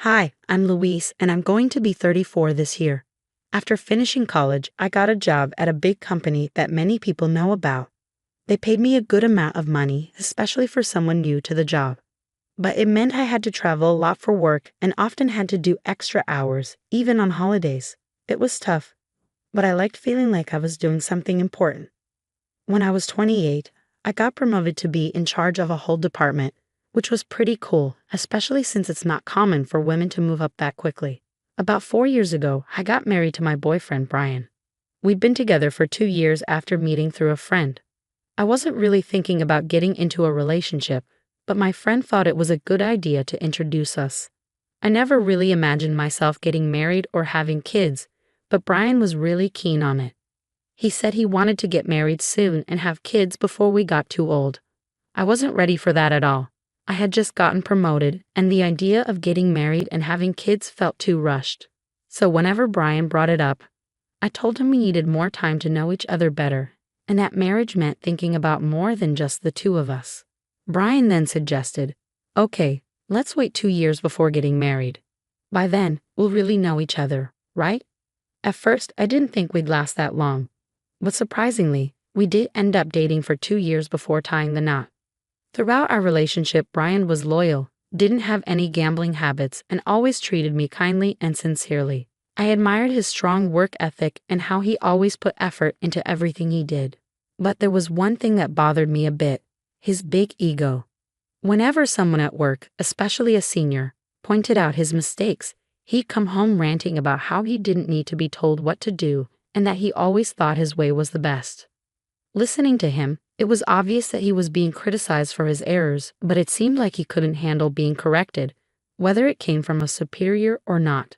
Hi, I'm Louise, and I'm going to be 34 this year. After finishing college, I got a job at a big company that many people know about. They paid me a good amount of money, especially for someone new to the job. But it meant I had to travel a lot for work and often had to do extra hours, even on holidays. It was tough, but I liked feeling like I was doing something important. When I was 28, I got promoted to be in charge of a whole department, which was pretty cool, especially since it's not common for women to move up that quickly. About 4 years ago, I got married to my boyfriend, Brian. We'd been together for 2 years after meeting through a friend. I wasn't really thinking about getting into a relationship, but my friend thought it was a good idea to introduce us. I never really imagined myself getting married or having kids, but Brian was really keen on it. He said he wanted to get married soon and have kids before we got too old. I wasn't ready for that at all. I had just gotten promoted, and the idea of getting married and having kids felt too rushed. So whenever Brian brought it up, I told him we needed more time to know each other better, and that marriage meant thinking about more than just the two of us. Brian then suggested, "Okay, let's wait 2 years before getting married. By then, we'll really know each other, right?" At first, I didn't think we'd last that long. But surprisingly, we did end up dating for 2 years before tying the knot. Throughout our relationship, Brian was loyal, didn't have any gambling habits, and always treated me kindly and sincerely. I admired his strong work ethic and how he always put effort into everything he did. But there was one thing that bothered me a bit: his big ego. Whenever someone at work, especially a senior, pointed out his mistakes, he'd come home ranting about how he didn't need to be told what to do and that he always thought his way was the best. Listening to him, it was obvious that he was being criticized for his errors, but it seemed like he couldn't handle being corrected, whether it came from a superior or not.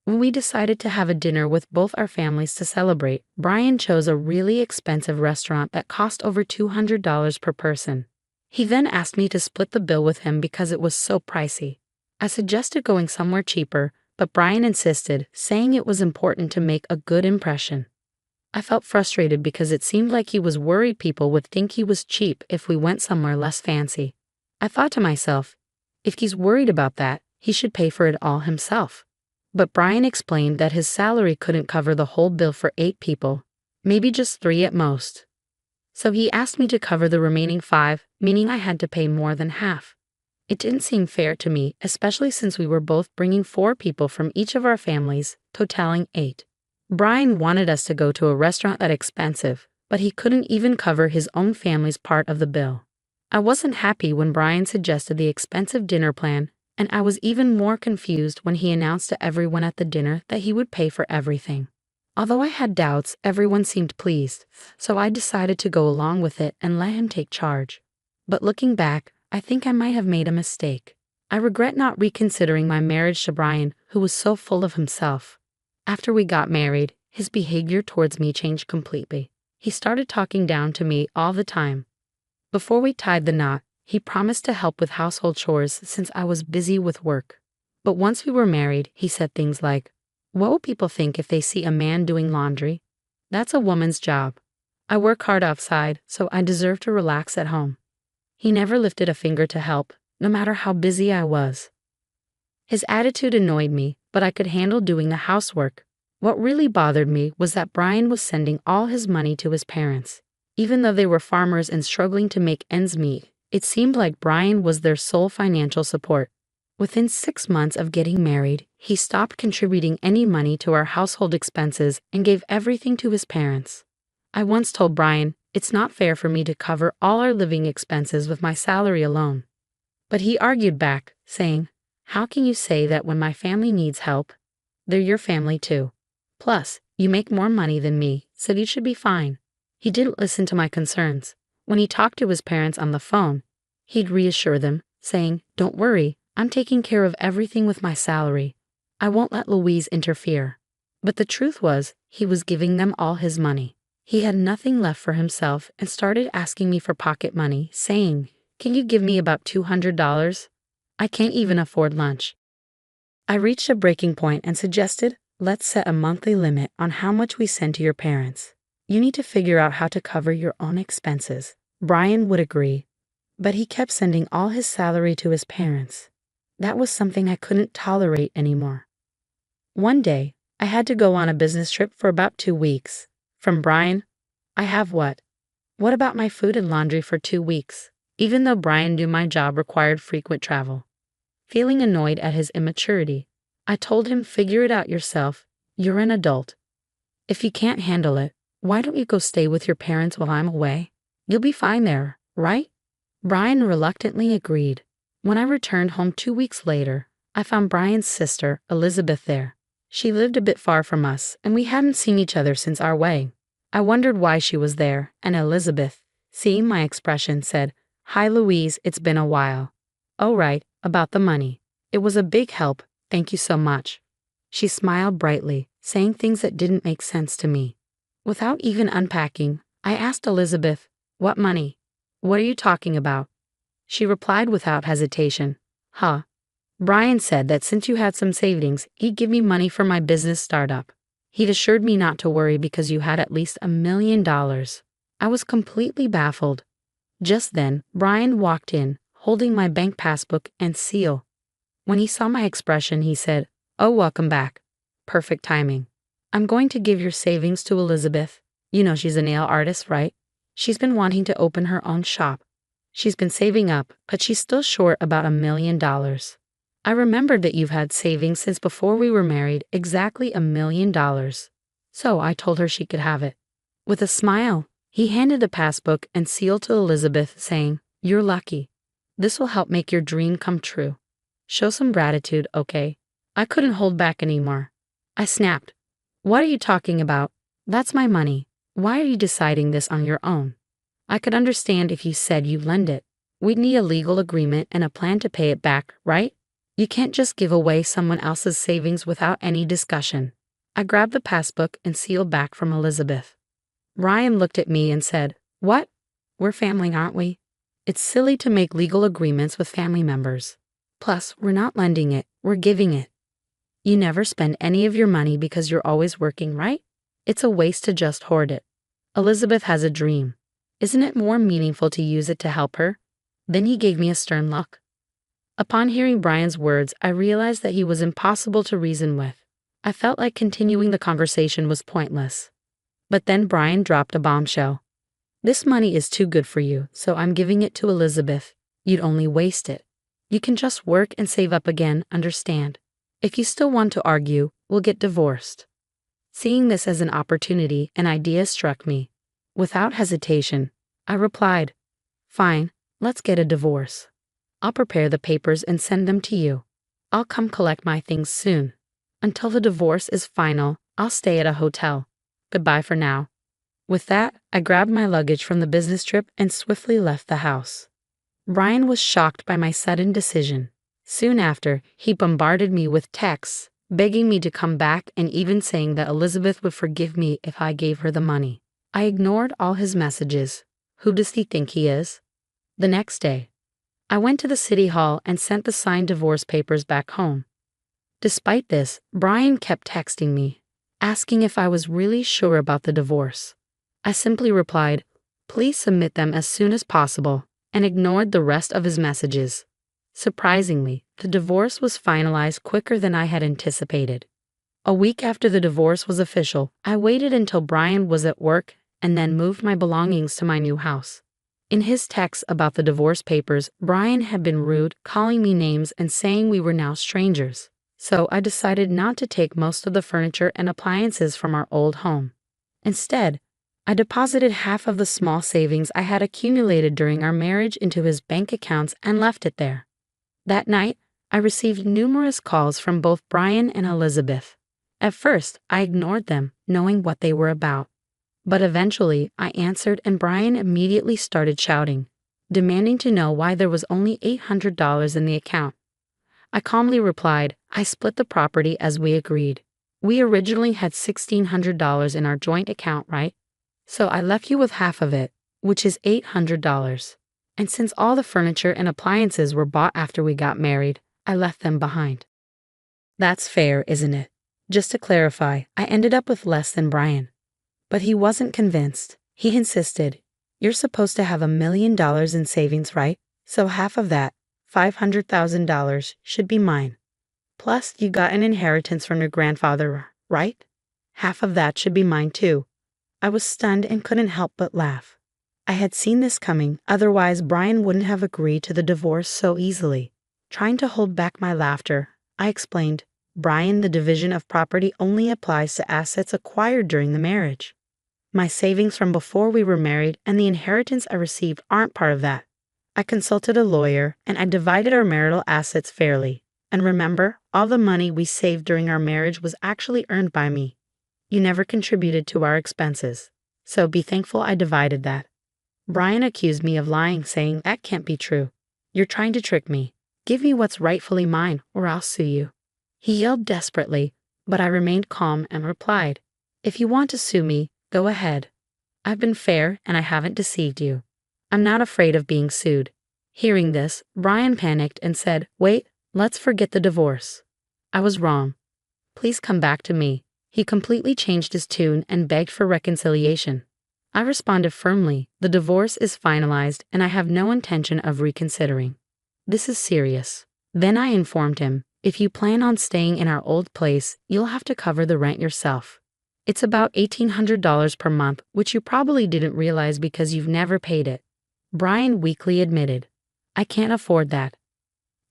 When we decided to have a dinner with both our families to celebrate, Brian chose a really expensive restaurant that cost over $200 per person. He then asked me to split the bill with him because it was so pricey. I suggested going somewhere cheaper, but Brian insisted, saying it was important to make a good impression. I felt frustrated because it seemed like he was worried people would think he was cheap if we went somewhere less fancy. I thought to myself, if he's worried about that, he should pay for it all himself. But Brian explained that his salary couldn't cover the whole bill for 8 people, maybe just 3 at most. So he asked me to cover the remaining 5, meaning I had to pay more than half. It didn't seem fair to me, especially since we were both bringing 4 people from each of our families, totaling 8. Brian wanted us to go to a restaurant that's expensive, but he couldn't even cover his own family's part of the bill. I wasn't happy when Brian suggested the expensive dinner plan, and I was even more confused when he announced to everyone at the dinner that he would pay for everything. Although I had doubts, everyone seemed pleased, so I decided to go along with it and let him take charge. But looking back, I think I might have made a mistake. I regret not reconsidering my marriage to Brian, who was so full of himself. After we got married, his behavior towards me changed completely. He started talking down to me all the time. Before we tied the knot, he promised to help with household chores since I was busy with work. But once we were married, he said things like, "What will people think if they see a man doing laundry? That's a woman's job. I work hard outside, so I deserve to relax at home." He never lifted a finger to help, no matter how busy I was. His attitude annoyed me, but I could handle doing the housework. What really bothered me was that Brian was sending all his money to his parents. Even though they were farmers and struggling to make ends meet, it seemed like Brian was their sole financial support. Within 6 months of getting married, he stopped contributing any money to our household expenses and gave everything to his parents. I once told Brian, "It's not fair for me to cover all our living expenses with my salary alone." But he argued back, saying, "How can you say that when my family needs help? They're your family too. Plus, you make more money than me, so you should be fine." He didn't listen to my concerns. When he talked to his parents on the phone, he'd reassure them, saying, "Don't worry, I'm taking care of everything with my salary. I won't let Louise interfere." But the truth was, he was giving them all his money. He had nothing left for himself and started asking me for pocket money, saying, "Can you give me about $200? I can't even afford lunch." I reached a breaking point and suggested, "Let's set a monthly limit on how much we send to your parents. You need to figure out how to cover your own expenses." Brian would agree, but he kept sending all his salary to his parents. That was something I couldn't tolerate anymore. One day, I had to go on a business trip for about 2 weeks. From Brian, I have what? What about my food and laundry for 2 weeks? Even though Brian knew my job required frequent travel. Feeling annoyed at his immaturity, I told him, figure it out yourself. You're an adult. If you can't handle it, why don't you go stay with your parents while I'm away? You'll be fine there, right? Brian reluctantly agreed. When I returned home 2 weeks later, I found Brian's sister, Elizabeth, there. She lived a bit far from us, and we hadn't seen each other since our wedding. I wondered why she was there, and Elizabeth, seeing my expression, said, "Hi Louise, it's been a while." "Oh right, about the money. It was a big help, thank you so much." She smiled brightly, saying things that didn't make sense to me. Without even unpacking, I asked Elizabeth, "What money? What are you talking about?" She replied without hesitation, "Huh. Brian said that since you had some savings, he'd give me money for my business startup. He'd assured me not to worry because you had at least $1 million. I was completely baffled. Just then, Brian walked in, holding my bank passbook and seal. When he saw my expression, he said, "Oh, welcome back. Perfect timing. I'm going to give your savings to Elizabeth. You know she's a nail artist, right? She's been wanting to open her own shop. She's been saving up, but she's still short about $1 million. I remembered that you've had savings since before we were married, exactly $1 million. So I told her she could have it." With a smile, he handed the passbook and seal to Elizabeth, saying, "You're lucky. This will help make your dream come true. Show some gratitude, okay?" I couldn't hold back anymore. I snapped, "What are you talking about? That's my money. Why are you deciding this on your own? I could understand if you said you lend it. We'd need a legal agreement and a plan to pay it back, right? You can't just give away someone else's savings without any discussion." I grabbed the passbook and seal back from Elizabeth. Ryan looked at me and said, "What? We're family, aren't we? It's silly to make legal agreements with family members. Plus, we're not lending it, we're giving it. You never spend any of your money because you're always working, right? It's a waste to just hoard it. Elizabeth has a dream. Isn't it more meaningful to use it to help her?" Then he gave me a stern look. Upon hearing Brian's words, I realized that he was impossible to reason with. I felt like continuing the conversation was pointless. But then Brian dropped a bombshell. "This money is too good for you, so I'm giving it to Elizabeth. You'd only waste it. You can just work and save up again, understand? If you still want to argue, we'll get divorced." Seeing this as an opportunity, an idea struck me. Without hesitation, I replied, "Fine, let's get a divorce. I'll prepare the papers and send them to you. I'll come collect my things soon. Until the divorce is final, I'll stay at a hotel. Goodbye for now." With that, I grabbed my luggage from the business trip and swiftly left the house. Brian was shocked by my sudden decision. Soon after, he bombarded me with texts, begging me to come back and even saying that Elizabeth would forgive me if I gave her the money. I ignored all his messages. Who does he think he is? The next day, I went to the city hall and sent the signed divorce papers back home. Despite this, Brian kept texting me, asking if I was really sure about the divorce. I simply replied, "Please submit them as soon as possible," and ignored the rest of his messages. Surprisingly, the divorce was finalized quicker than I had anticipated. A week after the divorce was official, I waited until Brian was at work and then moved my belongings to my new house. In his texts about the divorce papers, Brian had been rude, calling me names and saying we were now strangers. So I decided not to take most of the furniture and appliances from our old home. Instead, I deposited half of the small savings I had accumulated during our marriage into his bank accounts and left it there. That night, I received numerous calls from both Brian and Elizabeth. At first, I ignored them, knowing what they were about. But eventually, I answered and Brian immediately started shouting, demanding to know why there was only $800 in the account. I calmly replied, "I split the property as we agreed. We originally had $1,600 in our joint account, right? So I left you with half of it, which is $800. And since all the furniture and appliances were bought after we got married, I left them behind." That's fair, isn't it? Just to clarify, I ended up with less than Brian. But he wasn't convinced. He insisted, "You're supposed to have $1 million in savings, right? So half of that, $500,000 should be mine. Plus, you got an inheritance from your grandfather, right? Half of that should be mine too. I was stunned and couldn't help but laugh. I had seen this coming, otherwise Brian wouldn't have agreed to the divorce so easily. Trying to hold back my laughter, I explained, Brian, the division of property only applies to assets acquired during the marriage. My savings from before we were married and the inheritance I received aren't part of that. I consulted a lawyer and I divided our marital assets fairly. And remember, all the money we saved during our marriage was actually earned by me. You never contributed to our expenses. So be thankful I divided that. Brian accused me of lying, saying that can't be true. You're trying to trick me. Give me what's rightfully mine or I'll sue you. He yelled desperately, but I remained calm and replied, if you want to sue me, go ahead. I've been fair and I haven't deceived you. I'm not afraid of being sued. Hearing this, Brian panicked and said, wait, let's forget the divorce. I was wrong. Please come back to me. He completely changed his tune and begged for reconciliation. I responded firmly, the divorce is finalized and I have no intention of reconsidering. This is serious. Then I informed him, if you plan on staying in our old place, you'll have to cover the rent yourself. It's about $1,800 per month, which you probably didn't realize because you've never paid it. Brian weakly admitted, I can't afford that.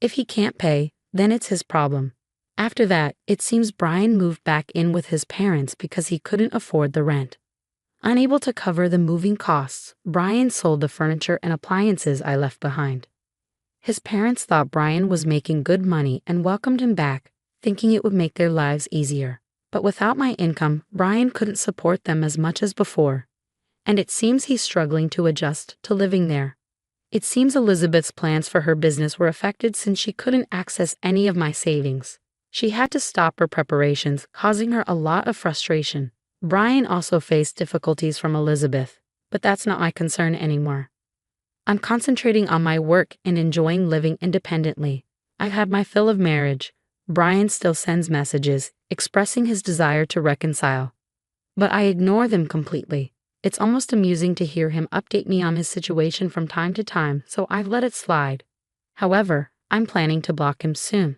If he can't pay, then it's his problem. After that, it seems Brian moved back in with his parents because he couldn't afford the rent. Unable to cover the moving costs, Brian sold the furniture and appliances I left behind. His parents thought Brian was making good money and welcomed him back, thinking it would make their lives easier. But without my income, Brian couldn't support them as much as before. And it seems he's struggling to adjust to living there. It seems Elizabeth's plans for her business were affected since she couldn't access any of my savings. She had to stop her preparations, causing her a lot of frustration. Brian also faced difficulties from Elizabeth, but that's not my concern anymore. I'm concentrating on my work and enjoying living independently. I've had my fill of marriage. Brian still sends messages, expressing his desire to reconcile. But I ignore them completely. It's almost amusing to hear him update me on his situation from time to time, so I've let it slide. However, I'm planning to block him soon.